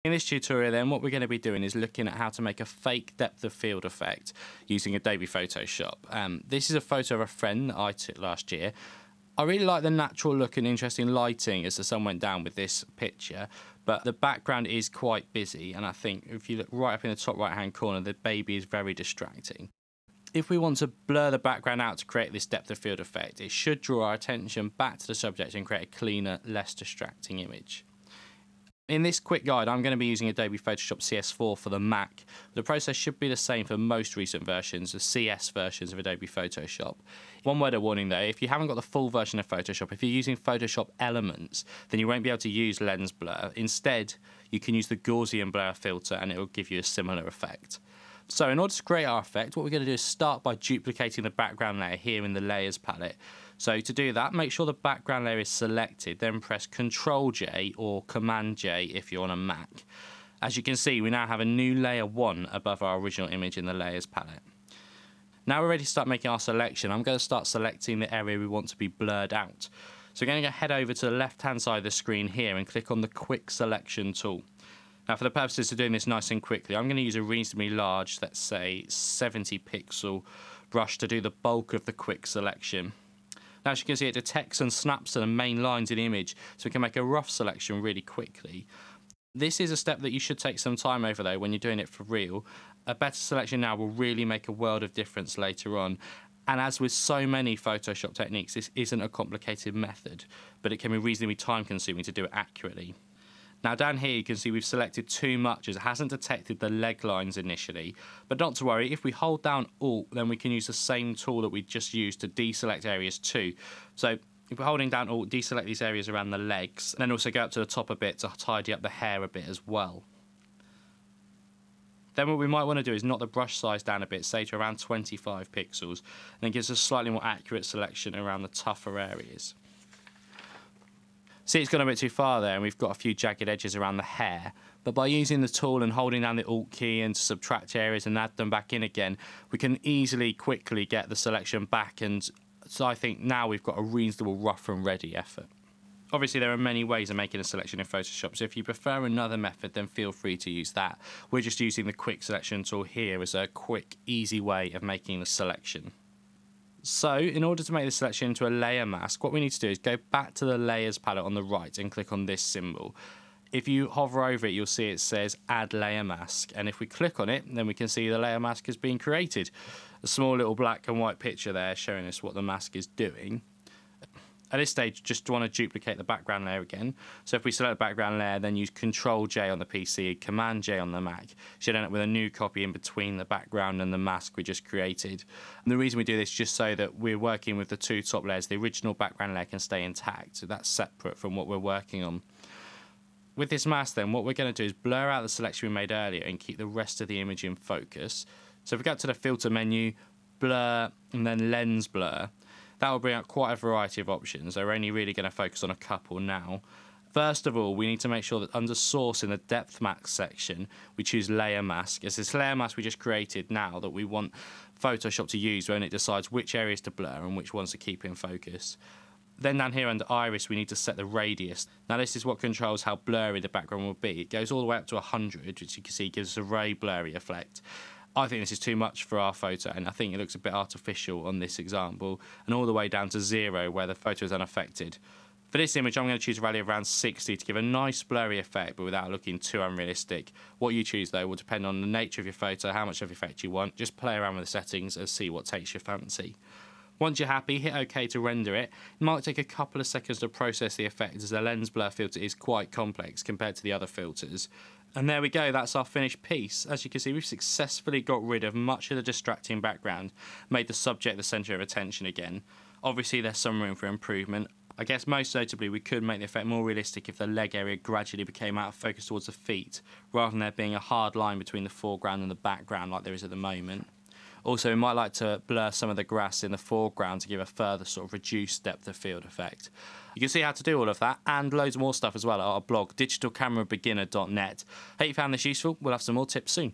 In this tutorial then, what we're going to be doing is looking at how to make a fake depth of field effect using Adobe Photoshop. This is a photo of a friend that I took last year. I really like the natural look and interesting lighting as the sun went down with this picture, but the background is quite busy, and I think if you look right up in the top right hand corner, the baby is very distracting. If we want to blur the background out to create this depth of field effect, it should draw our attention back to the subject and create a cleaner, less distracting image. In this quick guide, I'm going to be using Adobe Photoshop CS4 for the Mac. The process should be the same for most recent versions, the CS versions of Adobe Photoshop. One word of warning though, if you haven't got the full version of Photoshop, if you're using Photoshop Elements, then you won't be able to use lens blur. Instead, you can use the Gaussian blur filter and it will give you a similar effect. So in order to create our effect, what we're going to do is start by duplicating the background layer here in the Layers palette. So to do that, make sure the background layer is selected, then press Ctrl-J or Command-J if you're on a Mac. As you can see, we now have a new layer 1 above our original image in the Layers palette. Now we're ready to start making our selection. I'm going to start selecting the area we want to be blurred out. So we're going to head over to the left-hand side of the screen here and click on the Quick Selection tool. Now for the purposes of doing this nice and quickly, I'm going to use a reasonably large, let's say 70 pixel brush to do the bulk of the quick selection. Now as you can see, it detects and snaps to the main lines in the image, so we can make a rough selection really quickly. This is a step that you should take some time over though when you're doing it for real. A better selection now will really make a world of difference later on. And as with so many Photoshop techniques, this isn't a complicated method, but it can be reasonably time consuming to do it accurately. Now down here you can see we've selected too much as it hasn't detected the leg lines initially. But not to worry, if we hold down Alt, then we can use the same tool that we just used to deselect areas too. So if we're holding down Alt, deselect these areas around the legs, and then also go up to the top a bit to tidy up the hair a bit as well. Then what we might want to do is knock the brush size down a bit, say to around 25 pixels, and then gives us a slightly more accurate selection around the tougher areas. See, it's gone a bit too far there and we've got a few jagged edges around the hair, but by using the tool and holding down the Alt key and to subtract areas and add them back in again, we can easily, quickly get the selection back, and so I think now we've got a reasonable rough and ready effort. Obviously there are many ways of making a selection in Photoshop, so if you prefer another method then feel free to use that. We're just using the quick selection tool here as a quick, easy way of making the selection. So, in order to make the selection into a layer mask, what we need to do is go back to the Layers palette on the right and click on this symbol. If you hover over it, you'll see it says Add Layer Mask, and if we click on it, then we can see the layer mask has been created. A small little black and white picture there showing us what the mask is doing. At this stage, just want to duplicate the background layer again. So if we select the background layer, then use Ctrl-J on the PC, Command-J on the Mac, you should end up with a new copy in between the background and the mask we just created. And the reason we do this is just so that we're working with the two top layers. The original background layer can stay intact, so that's separate from what we're working on. With this mask then, what we're going to do is blur out the selection we made earlier and keep the rest of the image in focus. So if we go up to the filter menu, blur, and then lens blur, that will bring out quite a variety of options. We're only really going to focus on a couple now. First of all, we need to make sure that under Source in the Depth Mask section, we choose Layer Mask. It's this layer mask we just created now that we want Photoshop to use when it decides which areas to blur and which ones to keep in focus. Then down here under Iris, we need to set the radius. Now this is what controls how blurry the background will be. It goes all the way up to 100, which you can see gives us a very blurry effect. I think this is too much for our photo, and I think it looks a bit artificial on this example, and all the way down to 0 where the photo is unaffected. For this image, I'm going to choose a value of around 60 to give a nice blurry effect, but without looking too unrealistic. What you choose, though, will depend on the nature of your photo, how much of effect you want. Just play around with the settings and see what takes your fancy. Once you're happy, hit OK to render it. It might take a couple of seconds to process the effect, as the lens blur filter is quite complex compared to the other filters. And there we go, that's our finished piece. As you can see, we've successfully got rid of much of the distracting background, made the subject the centre of attention again. Obviously there's some room for improvement. I guess most notably we could make the effect more realistic if the leg area gradually became out of focus towards the feet, rather than there being a hard line between the foreground and the background like there is at the moment. Also, we might like to blur some of the grass in the foreground to give a further sort of reduced depth of field effect. You can see how to do all of that and loads more stuff as well at our blog, digitalcamerabeginner.net. Hope you found this useful. We'll have some more tips soon.